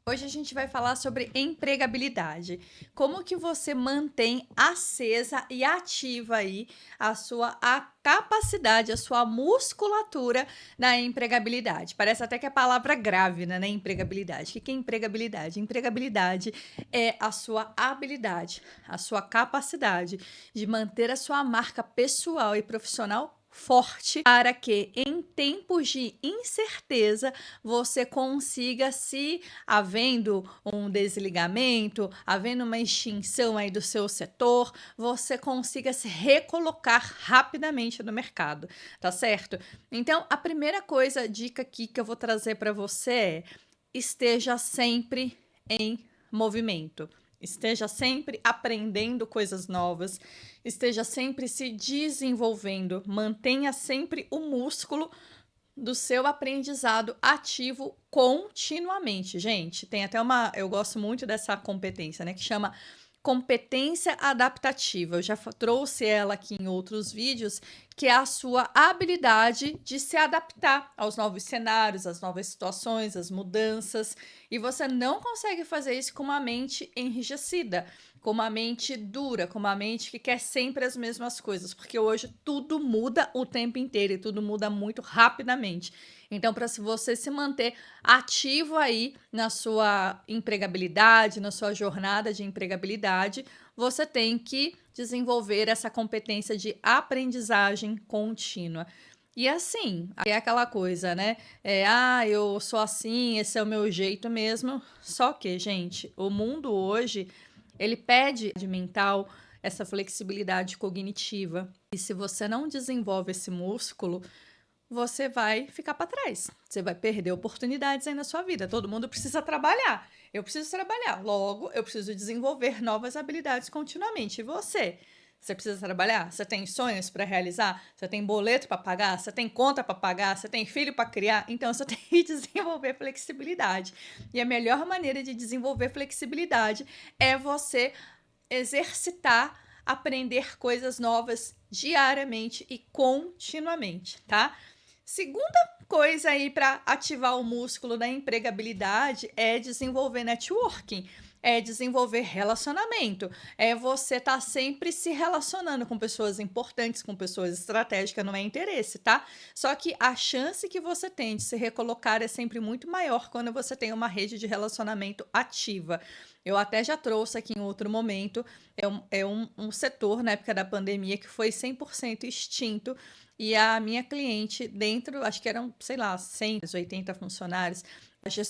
Hoje a gente vai falar sobre empregabilidade. Como que você mantém acesa e ativa aí a capacidade, a sua musculatura na empregabilidade. Parece até que é palavra grave, né? Empregabilidade. O que é empregabilidade? Empregabilidade é a sua habilidade, a sua capacidade de manter a sua marca pessoal e profissional forte para que em tempos de incerteza você consiga se havendo um desligamento, havendo uma extinção aí do seu setor, você consiga se recolocar rapidamente no mercado, tá certo? Então, a primeira dica aqui que eu vou trazer para você é: esteja sempre em movimento. Esteja sempre aprendendo coisas novas, esteja sempre se desenvolvendo, mantenha sempre o músculo do seu aprendizado ativo continuamente. Gente, tem até eu gosto muito dessa competência, né, que chama competência adaptativa. Eu já trouxe ela aqui em outros vídeos, que é a sua habilidade de se adaptar aos novos cenários, às novas situações, às mudanças. E você não consegue fazer isso com uma mente enrijecida, com uma mente dura, com uma mente que quer sempre as mesmas coisas, porque hoje tudo muda o tempo inteiro e tudo muda muito rapidamente. Então, para você se manter ativo aí na sua empregabilidade, na sua jornada de empregabilidade, você tem que desenvolver essa competência de aprendizagem contínua. E assim, é aquela coisa, né? Eu sou assim, esse é o meu jeito mesmo. Só que, gente, o mundo hoje, ele pede de mental essa flexibilidade cognitiva. E se você não desenvolve esse músculo, você vai ficar para trás. Você vai perder oportunidades aí na sua vida. Todo mundo precisa trabalhar. Eu preciso trabalhar. Logo, eu preciso desenvolver novas habilidades continuamente. E você? Você precisa trabalhar? Você tem sonhos para realizar? Você tem boleto para pagar? Você tem conta para pagar? Você tem filho para criar? Então, você tem que desenvolver flexibilidade. E a melhor maneira de desenvolver flexibilidade é você exercitar, aprender coisas novas diariamente e continuamente, tá? Segunda coisa aí para ativar o músculo da empregabilidade é desenvolver networking, é desenvolver relacionamento, é você estar sempre se relacionando com pessoas importantes, com pessoas estratégicas, não é interesse, tá? Só que a chance que você tem de se recolocar é sempre muito maior quando você tem uma rede de relacionamento ativa. Eu até já trouxe aqui em outro momento, um setor na época da pandemia que foi 100% extinto, e a minha cliente, dentro, acho que eram, sei lá, 100, 80 funcionários,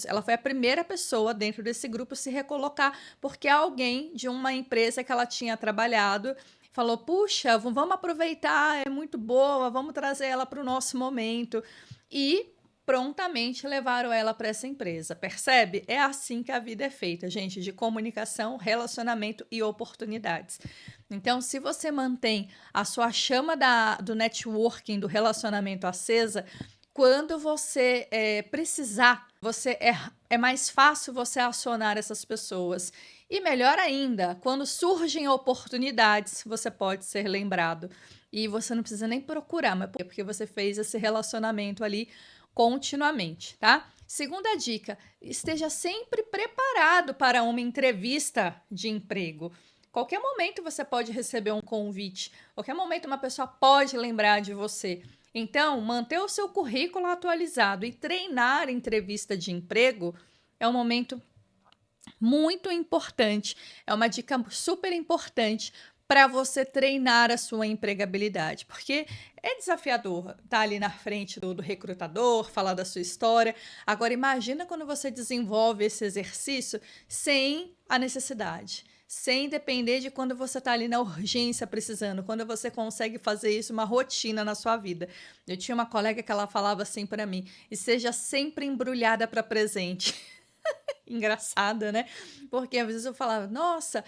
ela foi a primeira pessoa dentro desse grupo a se recolocar, porque alguém de uma empresa que ela tinha trabalhado falou: puxa, vamos aproveitar, é muito boa, vamos trazer ela para o nosso momento. E prontamente levaram ela para essa empresa. Percebe? É assim que a vida é feita, gente, de comunicação, relacionamento e oportunidades. Então, se você mantém a sua chama do networking, do relacionamento acesa, quando você precisar, é mais fácil você acionar essas pessoas. E melhor ainda, quando surgem oportunidades, você pode ser lembrado. E você não precisa nem procurar, mas porque você fez esse relacionamento ali continuamente, tá? Segunda dica: esteja sempre preparado para uma entrevista de emprego. Qualquer momento você pode receber um convite, qualquer momento uma pessoa pode lembrar de você. Então, manter o seu currículo atualizado e treinar entrevista de emprego é um momento muito importante, é uma dica super importante para você treinar a sua empregabilidade, porque é desafiador estar ali na frente do recrutador, falar da sua história. Agora, imagina quando você desenvolve esse exercício sem a necessidade, sem depender de quando você está ali na urgência precisando, quando você consegue fazer isso uma rotina na sua vida. Eu tinha uma colega que ela falava assim para mim: e seja sempre embrulhada para presente. Engraçada, né? Porque às vezes eu falava: nossa,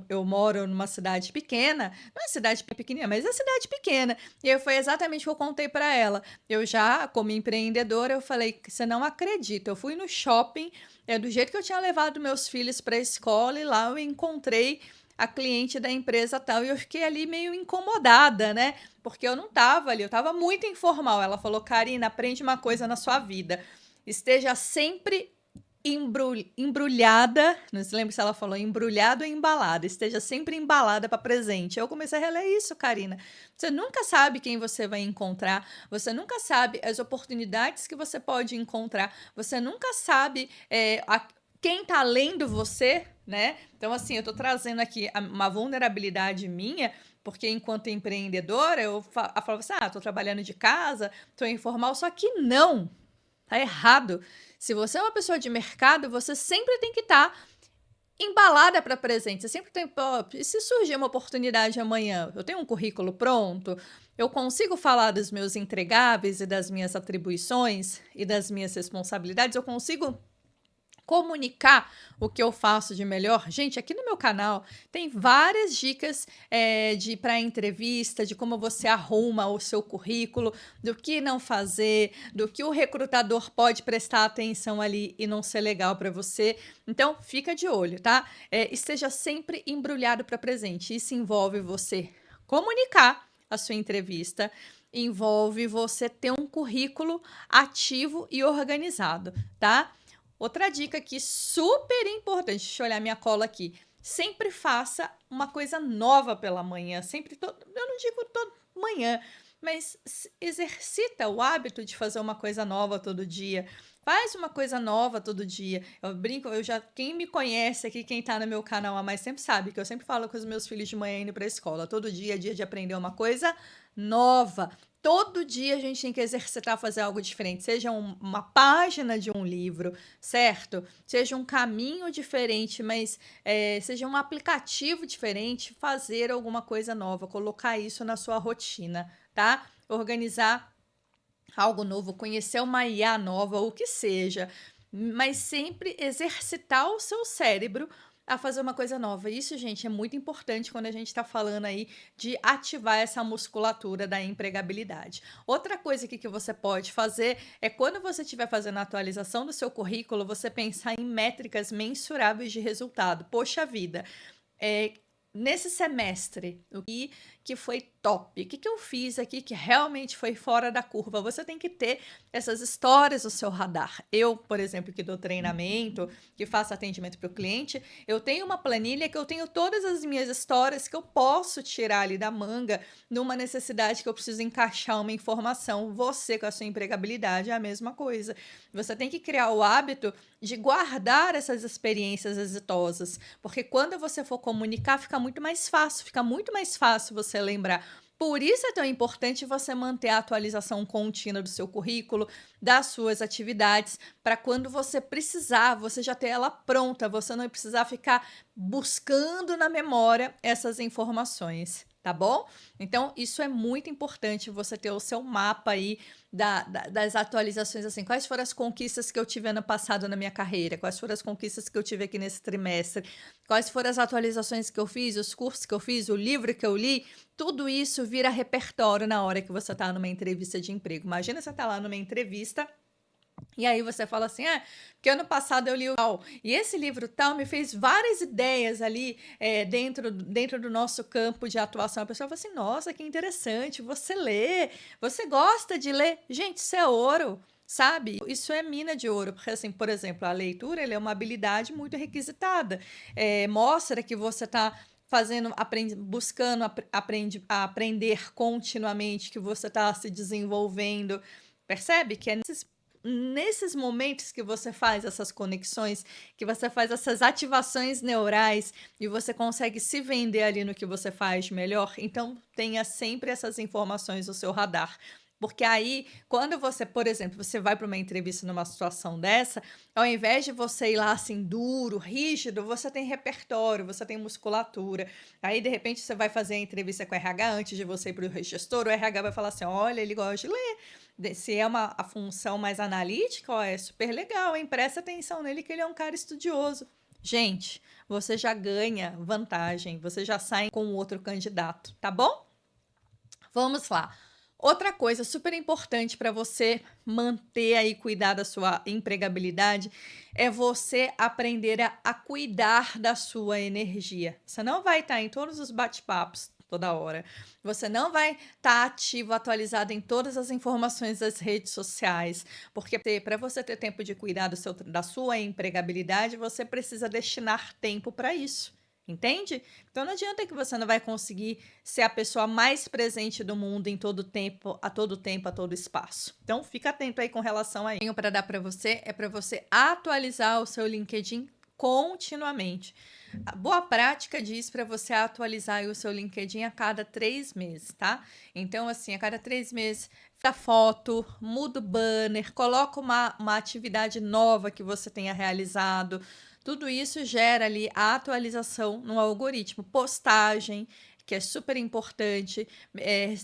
eu moro numa cidade pequena, não é cidade pequenininha, mas é cidade pequena. E aí foi exatamente o que eu contei para ela. Eu já, como empreendedora, eu falei: você não acredita, eu fui no shopping, do jeito que eu tinha levado meus filhos para a escola, e lá eu encontrei a cliente da empresa tal, e eu fiquei ali meio incomodada, né? Porque eu não estava ali, eu estava muito informal. Ela falou: Karina, aprende uma coisa na sua vida, esteja sempre embrulhada, não se lembra se ela falou embrulhado ou embalada, esteja sempre embalada para presente. Eu comecei a reler isso, Karina. Você nunca sabe quem você vai encontrar, você nunca sabe as oportunidades que você pode encontrar, você nunca sabe quem tá lendo você, né? Então, assim, eu tô trazendo aqui uma vulnerabilidade minha, porque enquanto empreendedora, eu falo assim, tô trabalhando de casa, tô informal, só que não. Tá errado. Se você é uma pessoa de mercado, você sempre tem que estar embalada para presente. Você sempre tem, pô, e se surgir uma oportunidade amanhã, eu tenho um currículo pronto, eu consigo falar dos meus entregáveis e das minhas atribuições e das minhas responsabilidades, eu consigo comunicar o que eu faço de melhor. Gente, aqui no meu canal tem várias dicas de para entrevista, de como você arruma o seu currículo, do que não fazer, do que o recrutador pode prestar atenção ali e não ser legal para você. Então, fica de olho, tá? Esteja sempre embrulhado para presente. Isso envolve você comunicar a sua entrevista, envolve você ter um currículo ativo e organizado, tá? Outra dica aqui super importante, deixa eu olhar minha cola aqui. Sempre faça uma coisa nova pela manhã, eu não digo toda manhã, mas exercita o hábito de fazer uma coisa nova todo dia. Faz uma coisa nova todo dia. Eu brinco, quem me conhece aqui, quem tá no meu canal há mais tempo sabe que eu sempre falo com os meus filhos de manhã indo pra escola. Todo dia é dia de aprender uma coisa nova. Todo dia a gente tem que exercitar fazer algo diferente, seja uma página de um livro, certo? Seja um caminho diferente, mas seja um aplicativo diferente, fazer alguma coisa nova, colocar isso na sua rotina, tá? Organizar algo novo, conhecer uma IA nova, o que seja, mas sempre exercitar o seu cérebro a fazer uma coisa nova. Isso, gente, é muito importante quando a gente está falando aí de ativar essa musculatura da empregabilidade. Outra coisa que você pode fazer é quando você estiver fazendo a atualização do seu currículo, você pensar em métricas mensuráveis de resultado. Poxa vida, nesse semestre, o que foi top? O que eu fiz aqui que realmente foi fora da curva? Você tem que ter essas histórias no seu radar. Eu, por exemplo, que dou treinamento, que faço atendimento para o cliente, eu tenho uma planilha que eu tenho todas as minhas histórias que eu posso tirar ali da manga numa necessidade que eu preciso encaixar uma informação. Você, com a sua empregabilidade, é a mesma coisa. Você tem que criar o hábito de guardar essas experiências exitosas, porque quando você for comunicar, fica muito mais fácil você lembrar. Por isso é tão importante você manter a atualização contínua do seu currículo, das suas atividades, para quando você precisar, você já ter ela pronta, você não precisar ficar buscando na memória essas informações, tá bom? Então, isso é muito importante, você ter o seu mapa aí das atualizações, assim, quais foram as conquistas que eu tive ano passado na minha carreira, quais foram as conquistas que eu tive aqui nesse trimestre, quais foram as atualizações que eu fiz, os cursos que eu fiz, o livro que eu li, tudo isso vira repertório na hora que você está numa entrevista de emprego. Imagina você tá lá numa entrevista e aí você fala assim, porque ano passado eu li o tal, e esse livro tal me fez várias ideias ali dentro do nosso campo de atuação. A pessoa fala assim, nossa, que interessante, você lê, você gosta de ler? Gente, isso é ouro, sabe? Isso é mina de ouro, porque assim, por exemplo, a leitura é uma habilidade muito requisitada. Mostra que você está buscando aprender continuamente, que você está se desenvolvendo. Percebe que é nesses momentos que você faz essas conexões, que você faz essas ativações neurais e você consegue se vender ali no que você faz de melhor, então tenha sempre essas informações no seu radar. Porque aí, quando você, por exemplo, você vai para uma entrevista numa situação dessa, ao invés de você ir lá assim duro, rígido, você tem repertório, você tem musculatura. Aí, de repente, você vai fazer a entrevista com o RH antes de você ir para o gestor, o RH vai falar assim, olha, ele gosta de ler. Se é a função mais analítica, ó, é super legal, hein? Presta atenção nele que ele é um cara estudioso. Gente, você já ganha vantagem, você já sai com o outro candidato, tá bom? Vamos lá. Outra coisa super importante para você manter aí, cuidar da sua empregabilidade, é você aprender a cuidar da sua energia. Você não vai estar em todos os bate-papos toda hora. Você não vai estar ativo, atualizado em todas as informações das redes sociais, porque para você ter tempo de cuidar da sua empregabilidade, você precisa destinar tempo para isso. Entende? Então não adianta que você não vai conseguir ser a pessoa mais presente do mundo em todo tempo, a todo espaço. Então fica atento aí com relação a isso. Tenho para dar para você é para você atualizar o seu LinkedIn continuamente. A boa prática diz para você atualizar aí o seu LinkedIn a cada 3 meses, tá? Então, assim, a cada 3 meses, da foto, muda o banner, coloca uma atividade nova que você tenha realizado. Tudo isso gera ali a atualização no algoritmo. Postagem, que é super importante.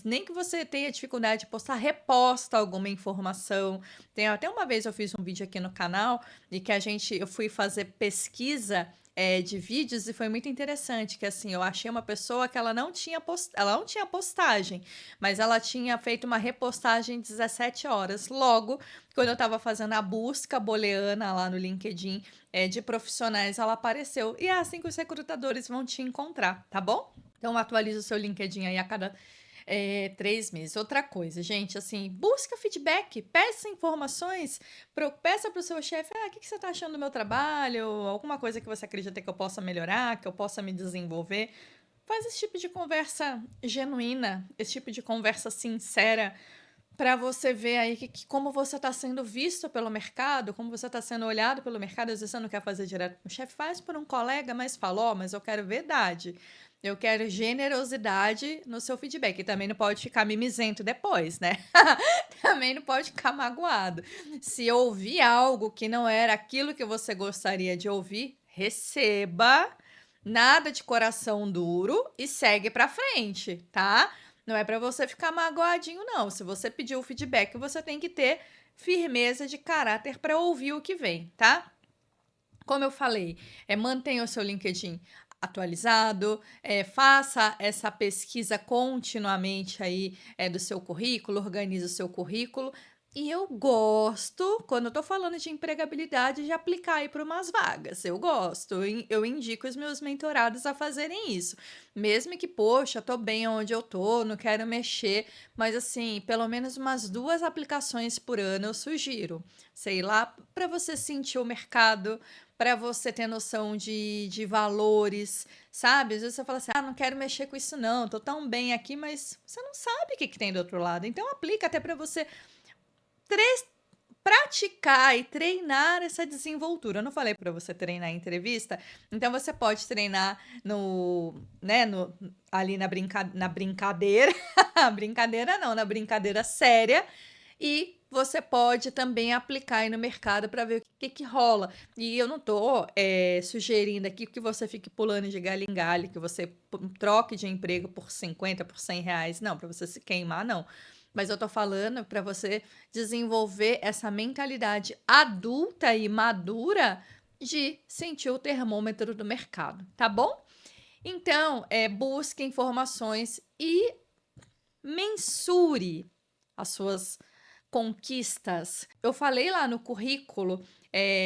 Nem que você tenha dificuldade de postar, reposta alguma informação. Tem até uma vez eu fiz um vídeo aqui no canal e que eu fui fazer pesquisa de vídeos e foi muito interessante, que assim, eu achei uma pessoa que ela não tinha postagem, mas ela tinha feito uma repostagem 17 horas. Logo, quando eu estava fazendo a busca booleana lá no LinkedIn de profissionais, ela apareceu. E é assim que os recrutadores vão te encontrar, tá bom? Então, atualiza o seu LinkedIn aí a cada 3 meses. Outra coisa, gente, assim, busca feedback, peça informações, peça para o seu chefe, o que você está achando do meu trabalho, alguma coisa que você acredita que eu possa melhorar, que eu possa me desenvolver. Faz esse tipo de conversa genuína, esse tipo de conversa sincera, para você ver aí como você está sendo visto pelo mercado, como você está sendo olhado pelo mercado. Às vezes você não quer fazer direto com o chefe, faz por um colega, mas falou, mas eu quero verdade. Eu quero generosidade no seu feedback. E também não pode ficar mimizento depois, né? Também não pode ficar magoado. Se ouvir algo que não era aquilo que você gostaria de ouvir, receba. Nada de coração duro e segue pra frente, tá? Não é para você ficar magoadinho, não. Se você pedir o feedback, você tem que ter firmeza de caráter para ouvir o que vem, tá? Como eu falei, mantenha o seu LinkedIn atualizado, faça essa pesquisa continuamente aí do seu currículo, organize o seu currículo. E eu gosto, quando eu tô falando de empregabilidade, de aplicar aí para umas vagas. Eu gosto, eu indico os meus mentorados a fazerem isso. Mesmo que, poxa, tô bem onde eu tô, não quero mexer, mas assim, pelo menos umas 2 aplicações por ano eu sugiro. Sei lá, para você sentir o mercado, para você ter noção de valores, sabe? Às vezes você fala assim, não quero mexer com isso não, tô tão bem aqui, mas você não sabe o que tem do outro lado. Então aplica até para você praticar e treinar essa desenvoltura. Eu não falei para você treinar em entrevista, então você pode treinar ali na brincadeira, brincadeira não, na brincadeira séria, e você pode também aplicar aí no mercado para ver o que rola. E eu não tô sugerindo aqui que você fique pulando de galho em galho, que você troque de emprego por 50, por 100 reais. Não, para você se queimar, não. Mas eu tô falando para você desenvolver essa mentalidade adulta e madura de sentir o termômetro do mercado, tá bom? Então, busque informações e mensure as suas conquistas. Eu falei lá no currículo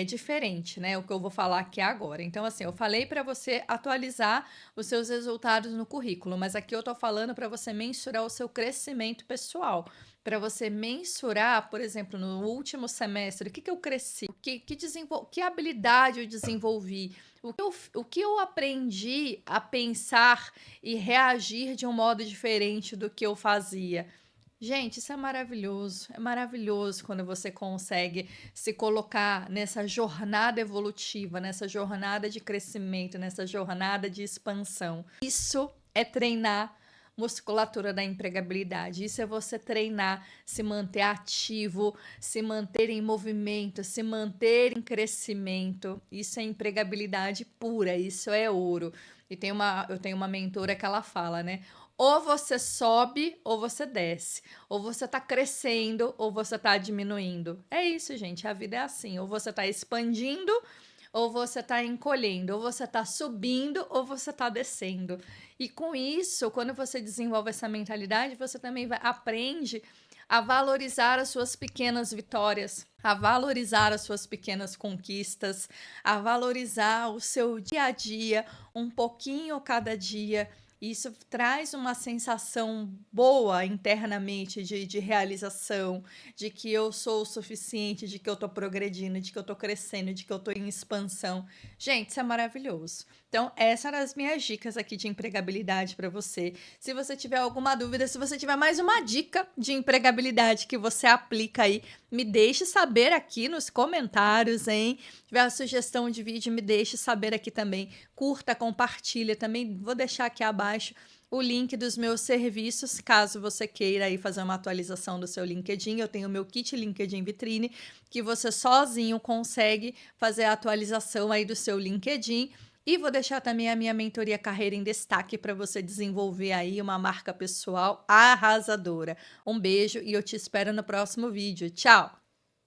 diferente, né? O que eu vou falar aqui agora. Então, assim, eu falei para você atualizar os seus resultados no currículo, mas aqui eu tô falando para você mensurar o seu crescimento pessoal. Para você mensurar, por exemplo, no último semestre, o que eu cresci, que habilidade eu desenvolvi, o que eu aprendi a pensar e reagir de um modo diferente do que eu fazia. Gente, isso é maravilhoso quando você consegue se colocar nessa jornada evolutiva, nessa jornada de crescimento, nessa jornada de expansão. Isso é treinar musculatura da empregabilidade. Isso é você treinar, se manter ativo, se manter em movimento, se manter em crescimento. Isso é empregabilidade pura, isso é ouro. E eu tenho uma mentora que ela fala, né? Ou você sobe ou você desce. Ou você tá crescendo ou você tá diminuindo. É isso, gente. A vida é assim. Ou você tá expandindo ou você tá encolhendo. Ou você tá subindo ou você tá descendo. E com isso, quando você desenvolve essa mentalidade, você também aprende a valorizar as suas pequenas vitórias, a valorizar as suas pequenas conquistas, a valorizar o seu dia a dia, um pouquinho cada dia. Isso traz uma sensação boa internamente de realização, de que eu sou o suficiente, de que eu tô progredindo, de que eu tô crescendo, de que eu tô em expansão. Gente, isso é maravilhoso. Então, essas eram as minhas dicas aqui de empregabilidade para você. Se você tiver alguma dúvida, se você tiver mais uma dica de empregabilidade que você aplica aí, me deixe saber aqui nos comentários, hein? Se tiver a sugestão de vídeo, me deixe saber aqui também. Curta, compartilha também. Vou deixar aqui abaixo o link dos meus serviços, caso você queira aí fazer uma atualização do seu LinkedIn. Eu tenho o meu kit LinkedIn Vitrine, que você sozinho consegue fazer a atualização aí do seu LinkedIn. E vou deixar também a minha mentoria Carreira em Destaque para você desenvolver aí uma marca pessoal arrasadora. Um beijo e eu te espero no próximo vídeo. Tchau!